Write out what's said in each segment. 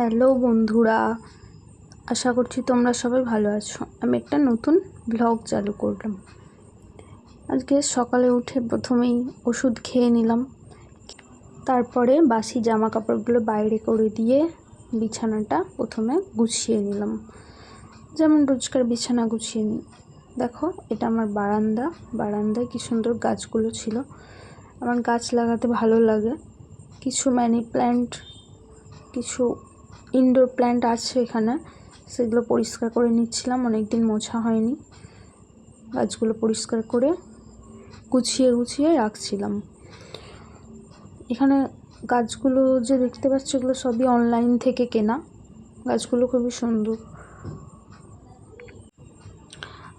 Hello বন্ধুরা, আশা করছি তোমরা সবাই ভালো আছো। আমি একটা নতুন ব্লগ চালু করলাম। আজকে সকালে উঠে প্রথমেই ওষুধ খেয়ে নিলাম, তারপরে বাসি জামা কাপড়গুলো বাইরে করে দিয়ে বিছানাটা প্রথমে গুছিয়ে নিলাম, যেমন রোজকার বিছানা গুছিয়ে নিই। দেখো, এটা আমার বারান্দায় কি সুন্দর গাছগুলো ছিল। আমার গাছ লাগাতে ভালো লাগে। কিছু মানি প্ল্যান্ট, কিছু ইনডোর প্ল্যান্ট আছে এখানে, সেগুলো পরিষ্কার করে নিচ্ছিলাম। অনেক দিন মোছা হয়নি, গাছগুলো পরিষ্কার করে গুছিয়ে রাখছিলাম। এখানে গাছগুলো যে দেখতে পাচ্ছ, এগুলো সবই অনলাইন থেকে কেনা। গাছগুলো খুবই সুন্দর।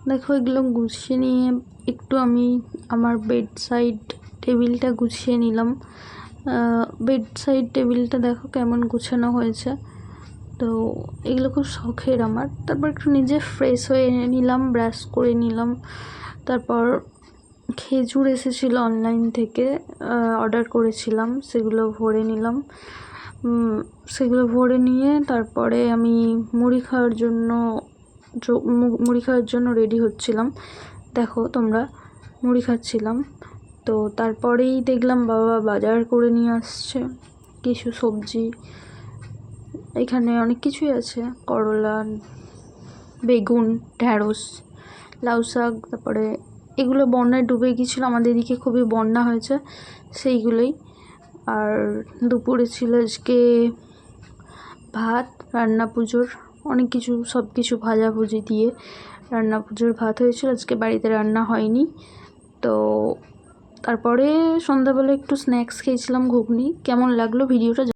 দেখো, এগুলো গুছিয়ে নিয়ে একটু আমি আমার বেড সাইড টেবিলটা গুছিয়ে নিলাম। বেড সাইড টেবিলটা দেখো কেমন গুছানো হয়েছে। তো এগুলো খুব শখের আমার। তারপর একটু নিজে ফ্রেশ হয়ে নিলাম, ব্রাশ করে নিলাম। তারপর খেজুর এসেছিলো অনলাইন থেকে, অর্ডার করেছিলাম, সেগুলো ভরে নিলাম। সেগুলো ভরে নিয়ে তারপরে আমি মুড়ি খাওয়ার জন্য রেডি হচ্ছিলাম। দেখো তোমরা, মুড়ি খাচ্ছিলাম। তো তারপরেই দেখলাম বাবা বাজার করে নিয়ে আসছে কিছু সবজি। এখানে অনেক কিছুই আছে, করলা, বেগুন, ঢ্যাঁড়স, লাউ শাক। তারপরে এগুলো বন্যায় ডুবে গিয়েছিলো, আমাদের এদিকে খুবই বন্যা হয়েছে, সেইগুলোই। আর দুপুরে ছিল আজকে ভাত, রান্না পুজোর অনেক কিছু, সব কিছু ভাজাভুজি দিয়ে রান্না পুজোর ভাত হয়েছিল। আজকে বাড়িতে রান্না হয়নি। তো তারপরে সন্ধ্যাবেলা একটু স্ন্যাক্স খেয়েছিলাম, ঘুগনি। কেমন লাগলো ভিডিওটা